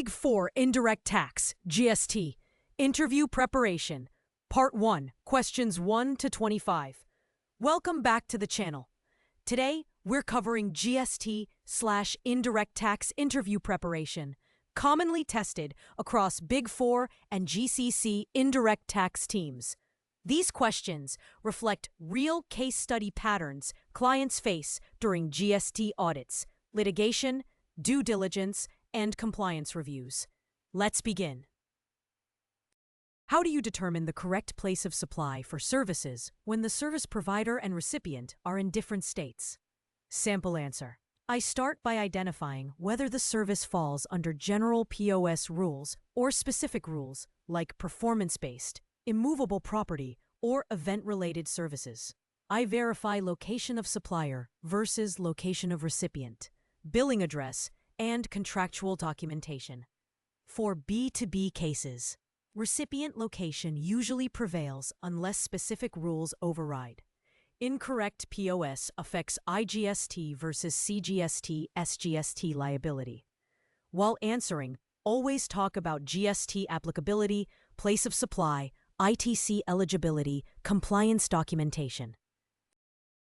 Big Four Indirect Tax, GST, Interview Preparation, Part 1, Questions 1 to 25. Welcome back to the channel. Today, we're covering GST/Indirect Tax Interview Preparation, commonly tested across Big Four and GCC indirect tax teams. These questions reflect real case study patterns clients face during GST audits, litigation, due diligence, and compliance reviews. Let's begin. How do you determine the correct place of supply for services when the service provider and recipient are in different states? Sample answer. I start by identifying whether the service falls under general POS rules or specific rules like performance-based, immovable property, or event-related services. I verify location of supplier versus location of recipient, billing address, and contractual documentation. For B2B cases, recipient location usually prevails unless specific rules override. Incorrect POS affects IGST versus CGST/SGST liability. While answering, always talk about GST applicability, place of supply, ITC eligibility, compliance documentation.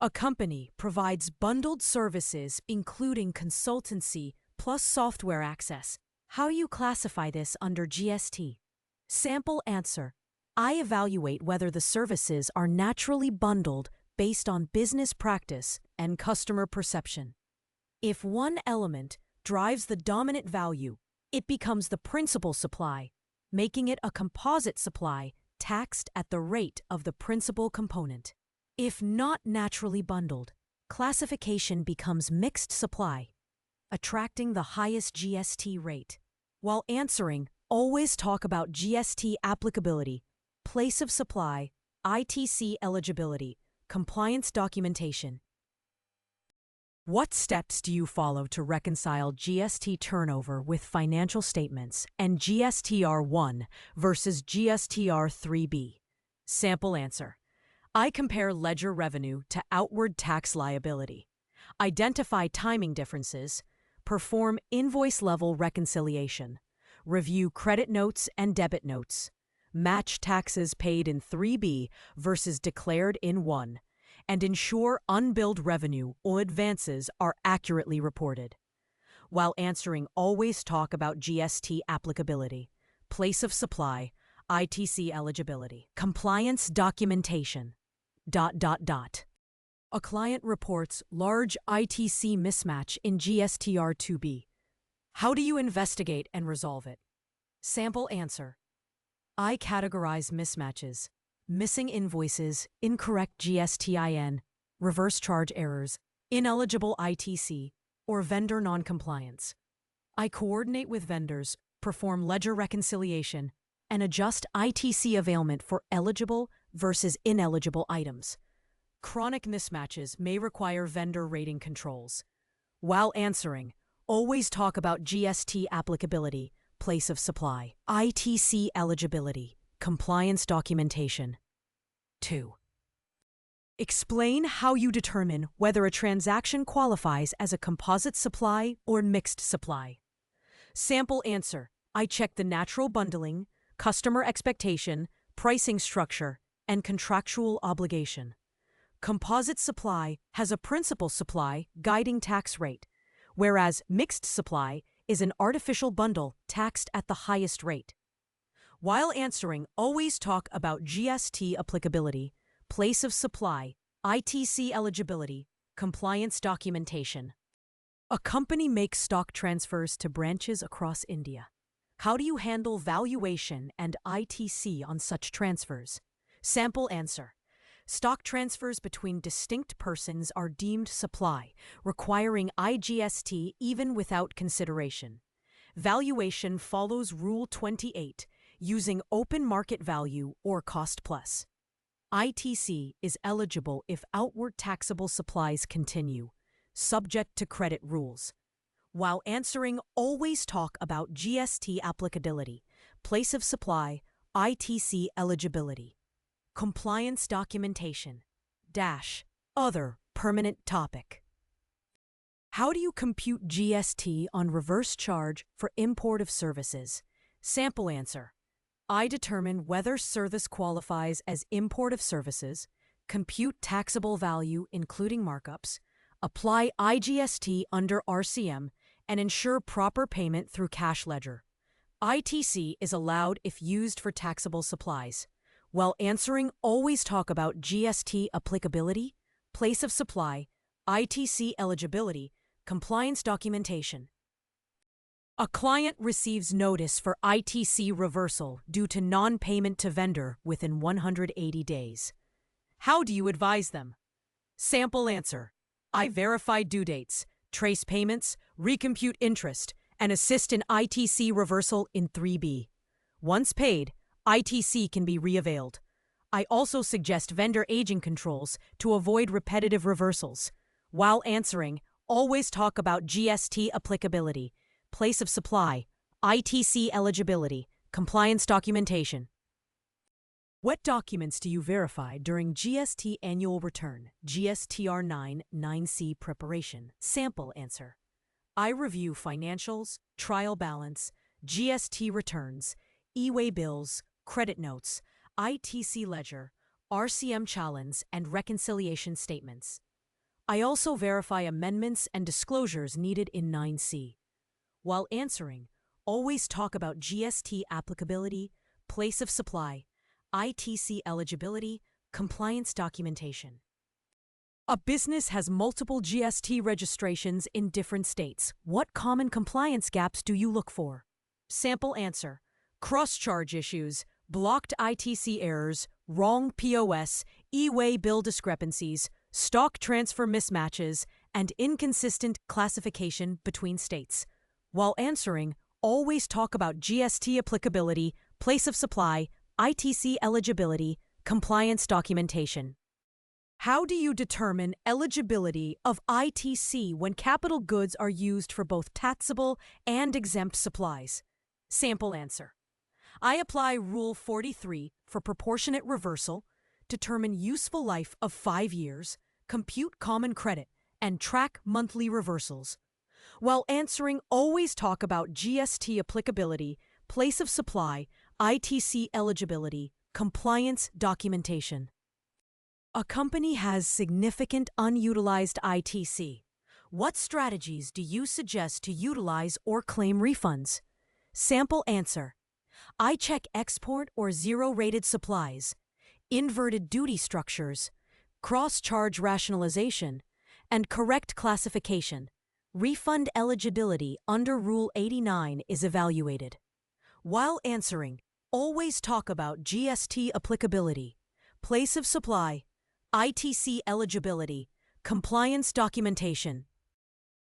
A company provides bundled services including consultancy plus software access. How you classify this under GST? Sample answer. I evaluate whether the services are naturally bundled based on business practice and customer perception. If one element drives the dominant value, it becomes the principal supply, making it a composite supply taxed at the rate of the principal component. If not naturally bundled, classification becomes mixed supply, attracting the highest GST rate. While answering, always talk about GST applicability, place of supply, ITC eligibility, compliance documentation. What steps do you follow to reconcile GST turnover with financial statements and GSTR 1 versus GSTR 3B? Sample answer. I compare ledger revenue to outward tax liability, identify timing differences, perform invoice-level reconciliation, review credit notes and debit notes, match taxes paid in 3B versus declared in 1, and ensure unbilled revenue or advances are accurately reported. While answering, always talk about GST applicability, place of supply, ITC eligibility, compliance documentation, ... A client reports large ITC mismatch in GSTR 2B. How do you investigate and resolve it? Sample answer. I categorize mismatches, missing invoices, incorrect GSTIN, reverse charge errors, ineligible ITC, or vendor noncompliance. I coordinate with vendors, perform ledger reconciliation, and adjust ITC availment for eligible versus ineligible items. Chronic mismatches may require vendor rating controls. While answering, always talk about GST applicability, place of supply, ITC eligibility, compliance documentation. 2. Explain how you determine whether a transaction qualifies as a composite supply or mixed supply. Sample answer. I check the natural bundling, customer expectation, pricing structure, and contractual obligation. Composite supply has a principal supply guiding tax rate, whereas mixed supply is an artificial bundle taxed at the highest rate. While answering, always talk about GST applicability, place of supply, ITC eligibility, compliance documentation. A company makes stock transfers to branches across India. How do you handle valuation and ITC on such transfers? Sample answer. Stock transfers between distinct persons are deemed supply, requiring IGST even without consideration. Valuation follows Rule 28, using open market value or cost plus. ITC is eligible if outward taxable supplies continue, subject to credit rules. While answering, always talk about GST applicability, place of supply, ITC eligibility, compliance documentation, other permanent topic. How do you compute GST on reverse charge for import of services? Sample answer. I determine whether service qualifies as import of services, compute taxable value including markups, apply IGST under RCM, and ensure proper payment through cash ledger. ITC is allowed if used for taxable supplies. While answering, always talk about GST applicability, place of supply, ITC eligibility, compliance documentation. A client receives notice for ITC reversal due to non-payment to vendor within 180 days. How do you advise them? Sample answer. I verify due dates, trace payments, recompute interest, and assist in ITC reversal in 3B. Once paid, ITC can be reavailed. I also suggest vendor aging controls to avoid repetitive reversals. While answering, always talk about GST applicability, place of supply, ITC eligibility, compliance documentation. What documents do you verify during GST annual return, GSTR 9(c) preparation? Sample answer. I review financials, trial balance, GST returns, e-way bills, credit notes, ITC ledger, RCM challenge, and reconciliation statements. I also verify amendments and disclosures needed in 9C. While answering, always talk about GST applicability, place of supply, ITC eligibility, compliance documentation. A business has multiple GST registrations in different states. What common compliance gaps do you look for? Sample answer. Cross-charge issues, blocked ITC errors, wrong POS, e-way bill discrepancies, stock transfer mismatches, and inconsistent classification between states. While answering, always talk about GST applicability, place of supply, ITC eligibility, compliance documentation. How do you determine eligibility of ITC when capital goods are used for both taxable and exempt supplies? Sample answer. I apply Rule 43 for proportionate reversal, determine useful life of 5 years, compute common credit, and track monthly reversals. While answering, always talk about GST applicability, place of supply, ITC eligibility, compliance documentation. A company has significant unutilized ITC. What strategies do you suggest to utilize or claim refunds? Sample answer. I check export or zero-rated supplies, inverted duty structures, cross-charge rationalization, and correct classification. Refund eligibility under Rule 89 is evaluated. While answering, always talk about GST applicability, place of supply, ITC eligibility, compliance documentation.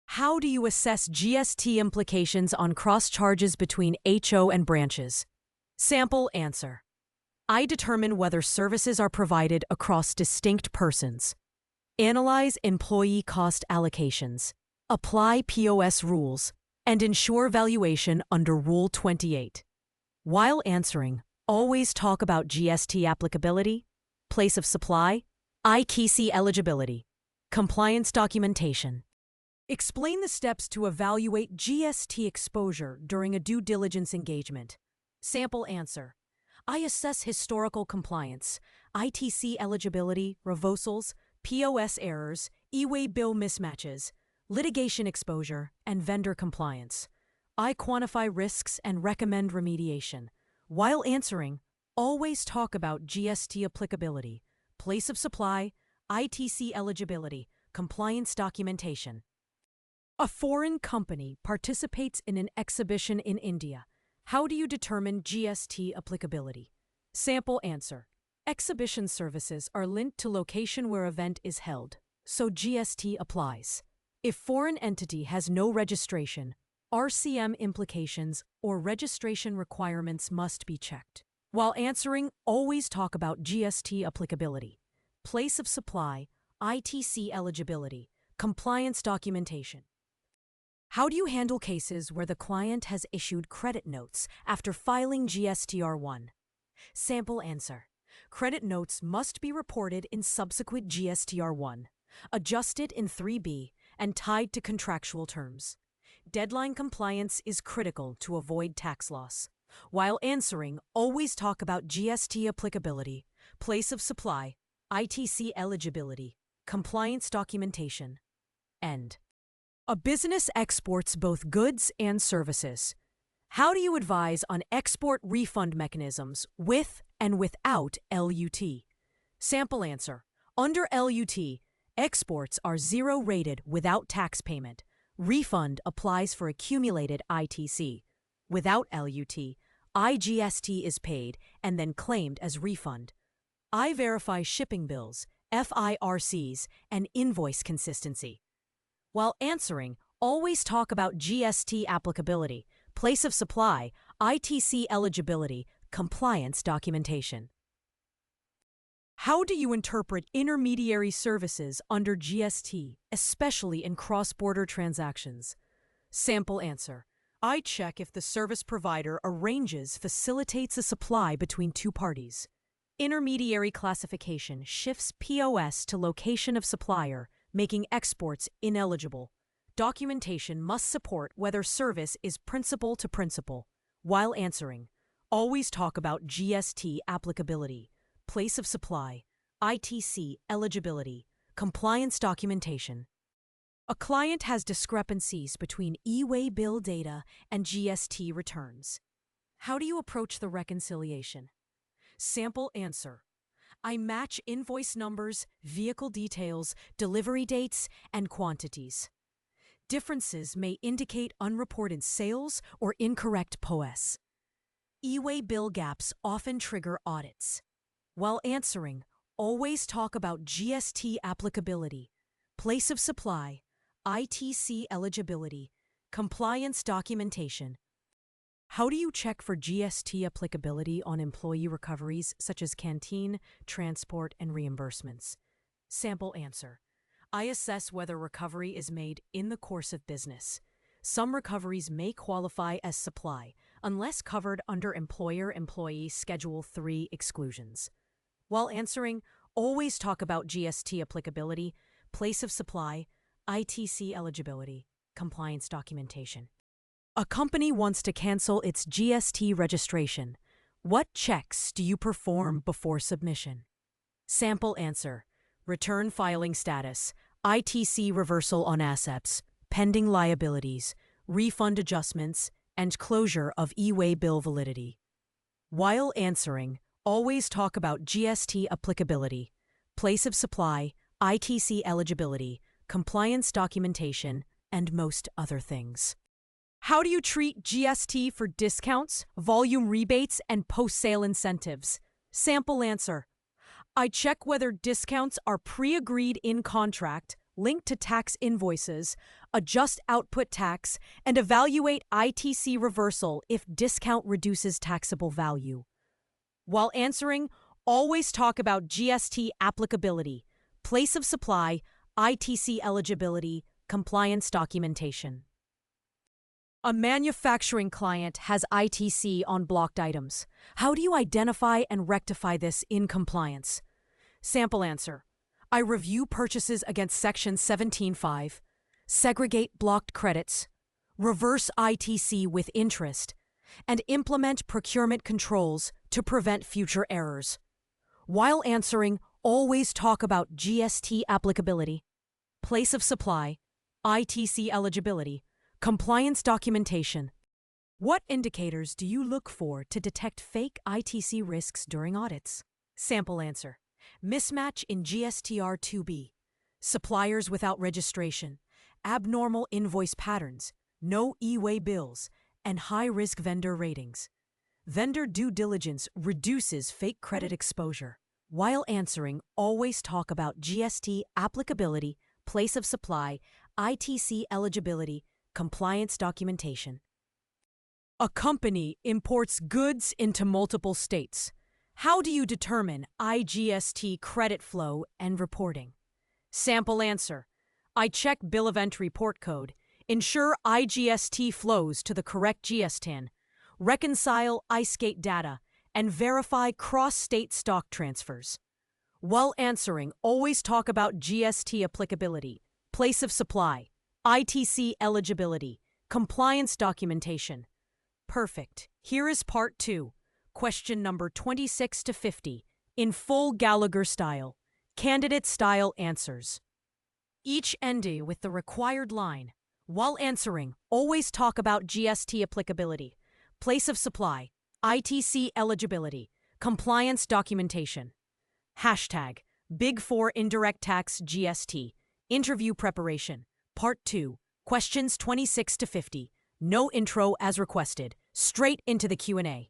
How do you assess GST implications on cross-charges between HO and branches? Sample answer. I determine whether services are provided across distinct persons. Analyze employee cost allocations. Apply POS rules, and ensure valuation under Rule 28. While answering, always talk about GST applicability, place of supply, ITC eligibility, compliance documentation. Explain the steps to evaluate GST exposure during a due diligence engagement. Sample answer. I assess historical compliance, ITC eligibility, reversals, POS errors, e-way bill mismatches, litigation exposure, and vendor compliance. I quantify risks and recommend remediation. While answering, always talk about GST applicability, place of supply, ITC eligibility, compliance documentation. A foreign company participates in an exhibition in India. How do you determine GST applicability? Sample answer. Exhibition services are linked to location where event is held, so GST applies. If foreign entity has no registration, RCM implications or registration requirements must be checked. While answering, always talk about GST applicability, place of supply, ITC eligibility, compliance documentation. How do you handle cases where the client has issued credit notes after filing GSTR 1? Sample answer. Credit notes must be reported in subsequent GSTR 1, adjusted in 3B, and tied to contractual terms. Deadline compliance is critical to avoid tax loss. While answering, always talk about GST applicability, place of supply, ITC eligibility, compliance documentation, and a business exports both goods and services. How do you advise on export refund mechanisms with and without LUT? Sample answer. Under LUT, exports are zero-rated without tax payment. Refund applies for accumulated ITC. Without LUT, IGST is paid and then claimed as refund. I verify shipping bills, FIRCs, and invoice consistency. While answering, always talk about GST applicability, place of supply, ITC eligibility, compliance documentation. How do you interpret intermediary services under GST, especially in cross-border transactions? Sample answer. I check if the service provider facilitates a supply between two parties. Intermediary classification shifts POS to location of supplier, making exports ineligible. Documentation must support whether service is principal to principal. While answering, always talk about GST applicability, place of supply, ITC eligibility, compliance documentation. A client has discrepancies between e-way bill data and GST returns. How do you approach the reconciliation? Sample answer. I match invoice numbers, vehicle details, delivery dates, and quantities. Differences may indicate unreported sales or incorrect POS. E-way bill gaps often trigger audits. While answering, always talk about GST applicability, place of supply, ITC eligibility, compliance documentation. How do you check for GST applicability on employee recoveries such as canteen, transport, and reimbursements? Sample answer. I assess whether recovery is made in the course of business. Some recoveries may qualify as supply, unless covered under Employer-Employee Schedule 3 exclusions. While answering, always talk about GST applicability, place of supply, ITC eligibility, compliance documentation. A company wants to cancel its GST registration. What checks do you perform before submission? Sample answer. Return filing status, ITC reversal on assets, pending liabilities, refund adjustments, and closure of e-way bill validity. While answering, always talk about GST applicability, place of supply, ITC eligibility, compliance documentation, and most other things. How do you treat GST for discounts, volume rebates, and post-sale incentives? Sample answer. I check whether discounts are pre-agreed in contract, linked to tax invoices, adjust output tax, and evaluate ITC reversal if discount reduces taxable value. While answering, always talk about GST applicability, place of supply, ITC eligibility, compliance documentation. A manufacturing client has ITC on blocked items. How do you identify and rectify this in compliance? Sample answer. I review purchases against Section 17.5, segregate blocked credits, reverse ITC with interest, and implement procurement controls to prevent future errors. While answering, always talk about GST applicability, place of supply, ITC eligibility, compliance documentation. What indicators do you look for to detect fake ITC risks during audits? Sample answer. Mismatch in GSTR 2B, suppliers without registration, abnormal invoice patterns, no e-way bills, and high-risk vendor ratings. Vendor due diligence reduces fake credit exposure. While answering, always talk about GST applicability, place of supply, ITC eligibility, compliance documentation. A company imports goods into multiple states. How do you determine IGST credit flow and reporting? Sample answer. I check bill of entry port code, ensure IGST flows to the correct GSTN, reconcile ISCATE data, and verify cross-state stock transfers. While answering, always talk about GST applicability, place of supply, ITC eligibility, compliance documentation. Perfect. Here is part 2, question number 26 to 50, in full Gallagher style, candidate style answers. Each ending with the required line. While answering, always talk about GST applicability, place of supply, ITC eligibility, compliance documentation. Hashtag Big 4 Indirect Tax GST, interview preparation, part 2, questions 26 to 50. No intro as requested, straight into the Q&A.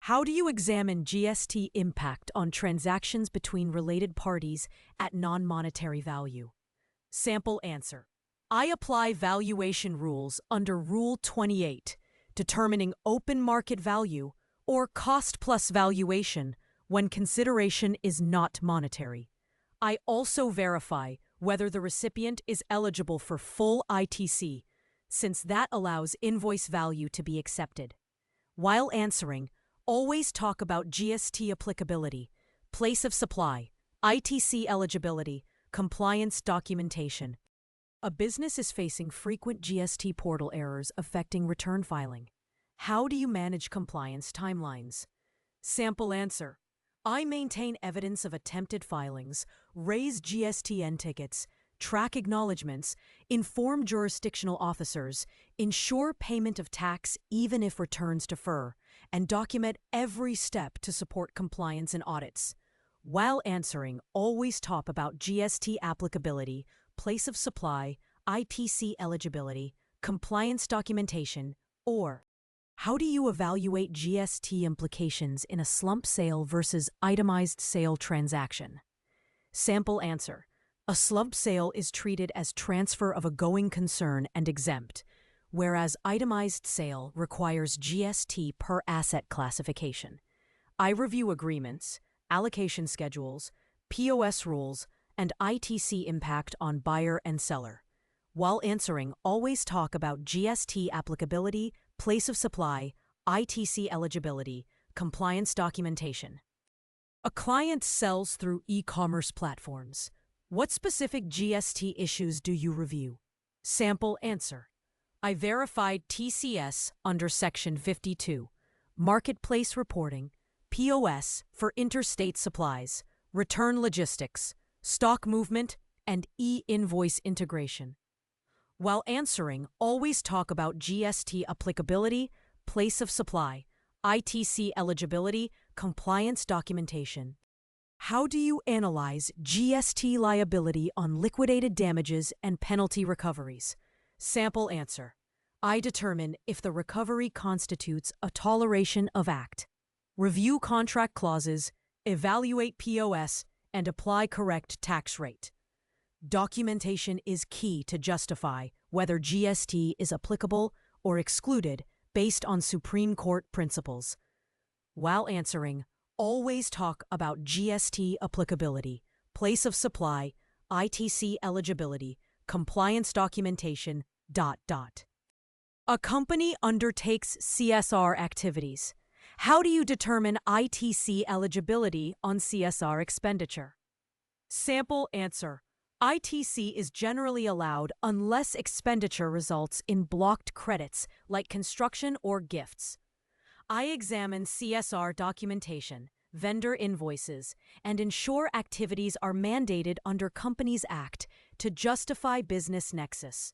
How do you examine GST impact on transactions between related parties at non-monetary value? Sample answer. I apply valuation rules under Rule 28, determining open market value or cost plus valuation when consideration is not monetary. I also verify whether the recipient is eligible for full ITC, since that allows invoice value to be accepted. While answering, always talk about GST applicability, place of supply, ITC eligibility, compliance documentation. A business is facing frequent GST portal errors affecting return filing. How do you manage compliance timelines? Sample answer. I maintain evidence of attempted filings, raise GSTN tickets, track acknowledgments, inform jurisdictional officers, ensure payment of tax even if returns defer, and document every step to support compliance and audits. While answering, always talk about GST applicability, place of supply, ITC eligibility, compliance documentation, or how do you evaluate GST implications in a slump sale versus itemized sale transaction? Sample answer. A slump sale is treated as transfer of a going concern and exempt, whereas itemized sale requires GST per asset classification. I review agreements, allocation schedules, POS rules, and ITC impact on buyer and seller. While answering, always talk about GST applicability, place of supply, ITC eligibility, compliance documentation. A client sells through e-commerce platforms. What specific GST issues do you review? Sample answer. I verified TCS under Section 52, Marketplace Reporting, POS for interstate supplies, return logistics, stock movement, and e-invoice integration. While answering, always talk about GST applicability, place of supply, ITC eligibility, compliance documentation. How do you analyze GST liability on liquidated damages and penalty recoveries? Sample answer. I determine if the recovery constitutes a toleration of act. Review contract clauses, evaluate POS, and apply correct tax rate. Documentation is key to justify whether GST is applicable or excluded based on Supreme Court principles. While answering, always talk about GST applicability, place of supply, ITC eligibility, compliance documentation, ... A company undertakes CSR activities. How do you determine ITC eligibility on CSR expenditure? Sample answer. ITC is generally allowed unless expenditure results in blocked credits like construction or gifts. I examine CSR documentation, vendor invoices, and ensure activities are mandated under Companies Act to justify business nexus.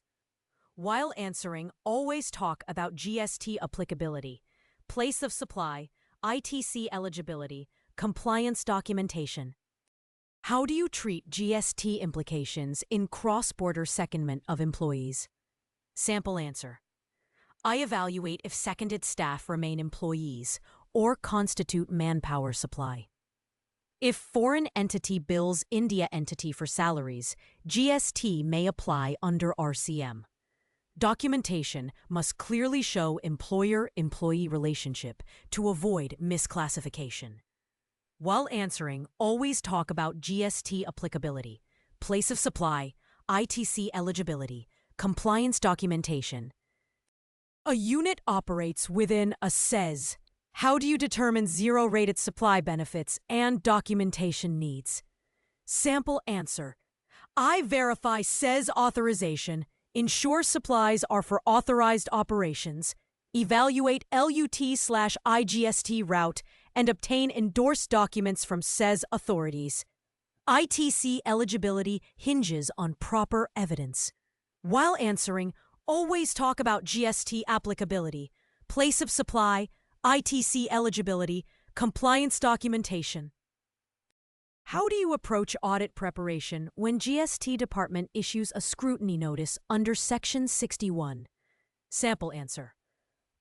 While answering, always talk about GST applicability, place of supply, ITC eligibility, compliance documentation. How do you treat GST implications in cross-border secondment of employees? Sample answer. I evaluate if seconded staff remain employees or constitute manpower supply. If foreign entity bills India entity for salaries, GST may apply under RCM. Documentation must clearly show employer-employee relationship to avoid misclassification. While answering, always talk about GST applicability, place of supply, ITC eligibility, compliance documentation. A unit operates within a CES. How do you determine zero-rated supply benefits and documentation needs? Sample answer. I verify CES authorization, ensure supplies are for authorized operations, evaluate LUT/IGST route, and obtain endorsed documents from says authorities. ITC eligibility hinges on proper evidence. While answering, always talk about GST applicability, place of supply, ITC eligibility, compliance documentation. How do you approach audit preparation when GST Department issues a scrutiny notice under Section 61? Sample answer.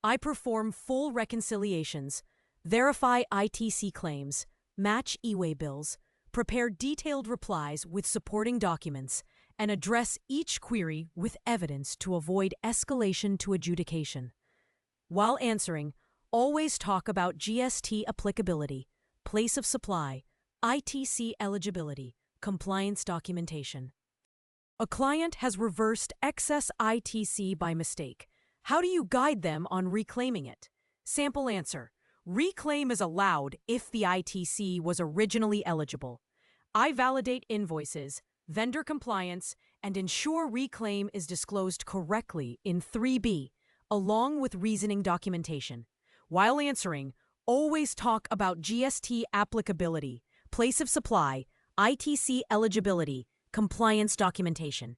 I perform full reconciliations, verify ITC claims, match e-way bills, prepare detailed replies with supporting documents, and address each query with evidence to avoid escalation to adjudication. While answering, always talk about GST applicability, place of supply, ITC eligibility, compliance documentation. A client has reversed excess ITC by mistake. How do you guide them on reclaiming it? Sample answer. Reclaim is allowed if the ITC was originally eligible. I validate invoices, vendor compliance, and ensure reclaim is disclosed correctly in 3B, along with reasoning documentation. While answering, always talk about GST applicability, place of supply, ITC eligibility, compliance documentation.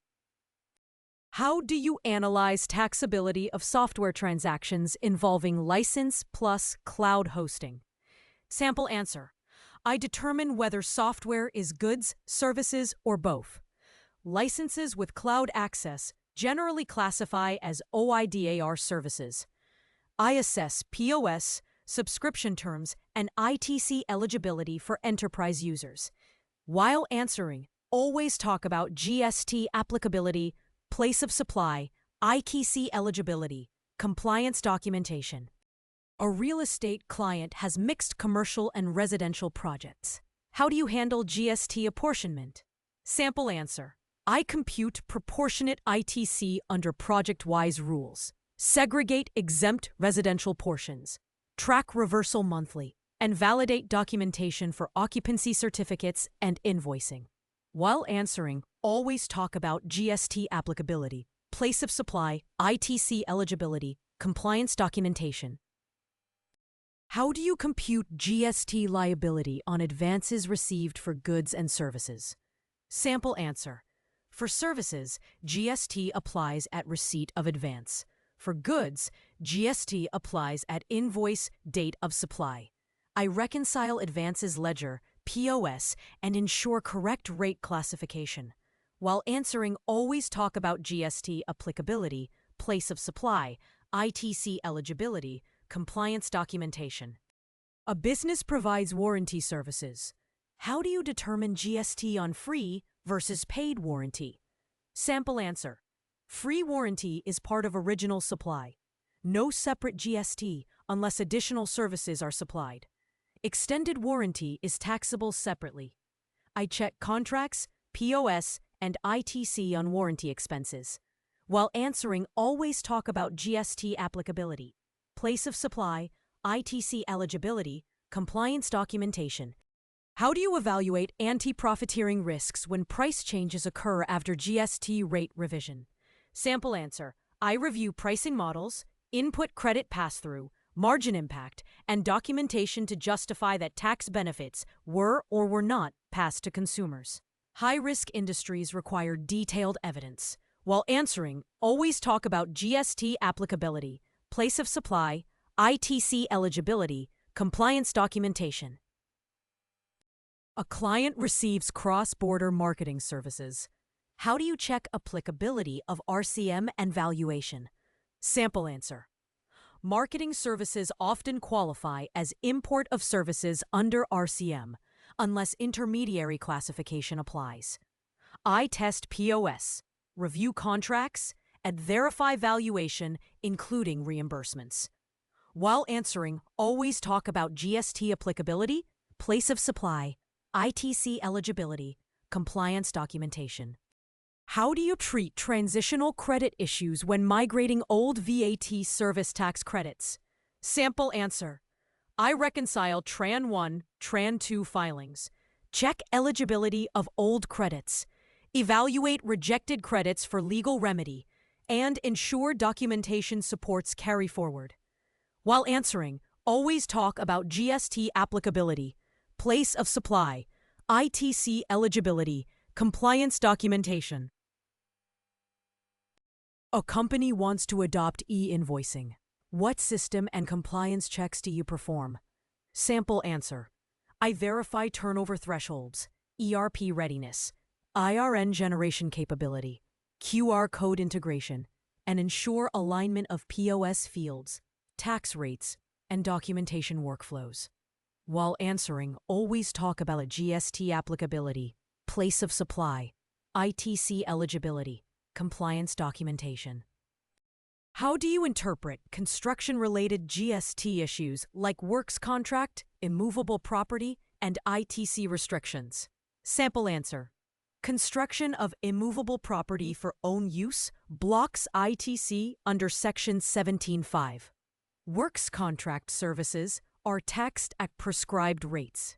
How do you analyze taxability of software transactions involving license plus cloud hosting? Sample answer. I determine whether software is goods, services, or both. Licenses with cloud access generally classify as OIDAR services. I assess POS, subscription terms, and ITC eligibility for enterprise users. While answering, always talk about GST applicability, place of supply, ITC eligibility, compliance documentation. A real estate client has mixed commercial and residential projects. How do you handle GST apportionment? Sample answer. I compute proportionate ITC under project-wise rules, segregate exempt residential portions, track reversal monthly, and validate documentation for occupancy certificates and invoicing. While answering, always talk about GST applicability, place of supply, ITC eligibility, compliance documentation. How do you compute GST liability on advances received for goods and services? Sample answer. For services, GST applies at receipt of advance. For goods, GST applies at invoice date of supply. I reconcile advances ledger, POS, and ensure correct rate classification. While answering, always talk about GST applicability, place of supply, ITC eligibility, compliance documentation. A business provides warranty services. How do you determine GST on free versus paid warranty? Sample answer. Free warranty is part of original supply. No separate GST unless additional services are supplied. Extended warranty is taxable separately. I check contracts, POS, and ITC on warranty expenses. While answering, always talk about GST applicability, place of supply, ITC eligibility, compliance documentation. How do you evaluate anti-profiteering risks when price changes occur after GST rate revision? Sample answer. I review pricing models, input credit pass-through, margin impact, and documentation to justify that tax benefits were or were not passed to consumers. High-risk industries require detailed evidence. While answering, always talk about GST applicability, place of supply, ITC eligibility, compliance documentation. A client receives cross-border marketing services. How do you check applicability of RCM and valuation? Sample answer. Marketing services often qualify as import of services under RCM, unless intermediary classification applies. I test POS, review contracts, and verify valuation, including reimbursements. While answering, always talk about GST applicability, place of supply, ITC eligibility, compliance documentation. How do you treat transitional credit issues when migrating old VAT service tax credits? Sample answer. I reconcile Tran 1, Tran 2 filings, check eligibility of old credits, evaluate rejected credits for legal remedy, and ensure documentation supports carry forward. While answering, always talk about GST applicability, place of supply, ITC eligibility, compliance documentation. A company wants to adopt e-invoicing. What system and compliance checks do you perform? Sample answer. I verify turnover thresholds, ERP readiness, IRN generation capability, QR code integration, and ensure alignment of POS fields, tax rates, and documentation workflows. While answering, always talk about GST applicability, place of supply, ITC eligibility, compliance documentation. How do you interpret construction-related GST issues like works contract, immovable property, and ITC restrictions? Sample answer. Construction of immovable property for own use blocks ITC under Section 17(5). Works contract services are taxed at prescribed rates.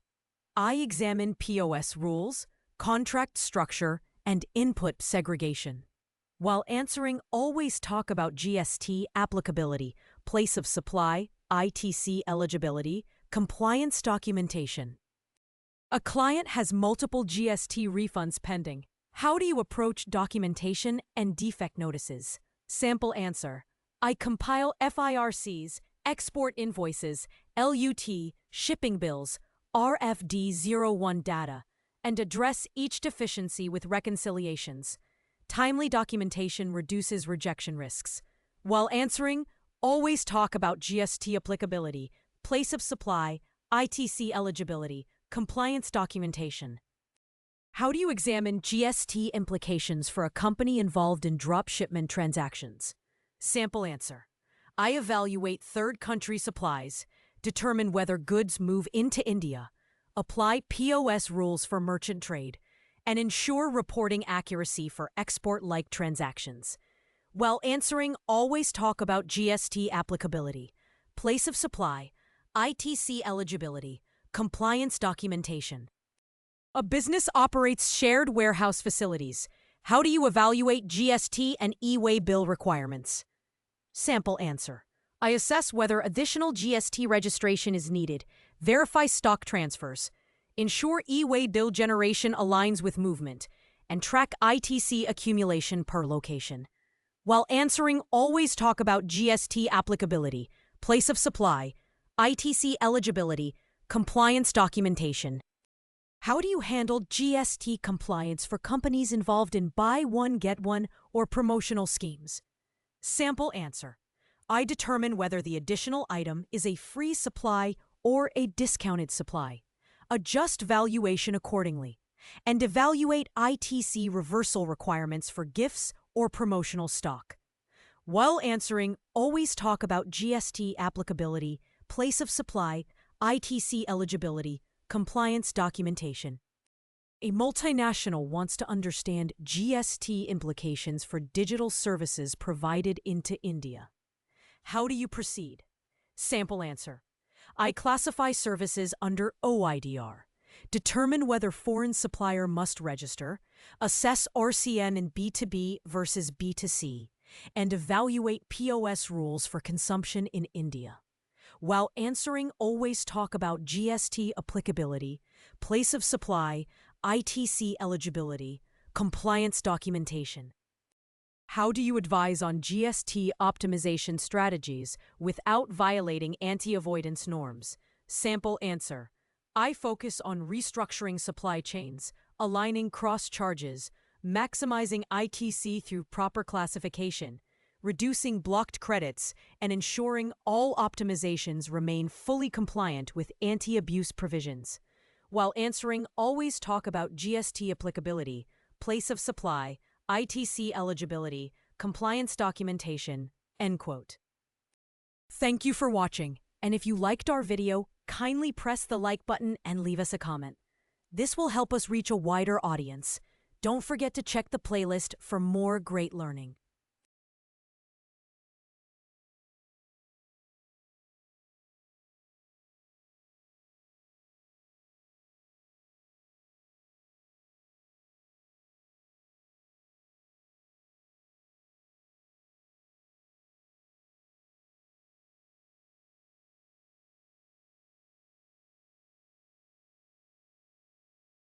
I examine POS rules, contract structure, and input segregation. While answering, always talk about GST applicability, place of supply, ITC eligibility, compliance documentation. A client has multiple GST refunds pending. How do you approach documentation and defect notices? Sample answer. I compile FIRCs, export invoices, LUT, shipping bills, RFD01 data, and address each deficiency with reconciliations. Timely documentation reduces rejection risks. While answering, always talk about GST applicability, place of supply, ITC eligibility, compliance documentation. How do you examine GST implications for a company involved in drop-shipment transactions? Sample answer. I evaluate third-country supplies, determine whether goods move into India, apply POS rules for merchant trade, and ensure reporting accuracy for export-like transactions. While answering, always talk about GST applicability, place of supply, ITC eligibility, compliance documentation. A business operates shared warehouse facilities. How do you evaluate GST and e-way bill requirements? Sample answer. I assess whether additional GST registration is needed, verify stock transfers, ensure e-way bill generation aligns with movement, and track ITC accumulation per location. While answering, always talk about GST applicability, place of supply, ITC eligibility, compliance documentation. How do you handle GST compliance for companies involved in buy one, get one, or promotional schemes? Sample answer. I determine whether the additional item is a free supply or a discounted supply, adjust valuation accordingly, and evaluate ITC reversal requirements for gifts or promotional stock. While answering, always talk about GST applicability, place of supply, ITC eligibility, compliance documentation. A multinational wants to understand GST implications for digital services provided into India. How do you proceed? Sample answer. I classify services under OIDR, determine whether foreign supplier must register, assess RCN in B2B versus B2C, and evaluate POS rules for consumption in India. While answering, always talk about GST applicability, place of supply, ITC eligibility, compliance documentation. How do you advise on GST optimization strategies without violating anti-avoidance norms? Sample answer. I focus on restructuring supply chains, aligning cross-charges, maximizing ITC through proper classification, reducing blocked credits, and ensuring all optimizations remain fully compliant with anti-abuse provisions. While answering, always talk about GST applicability, place of supply, ITC eligibility, compliance documentation, end quote. Thank you for watching, and if you liked our video, kindly press the like button and leave us a comment. This will help us reach a wider audience. Don't forget to check the playlist for more great learning.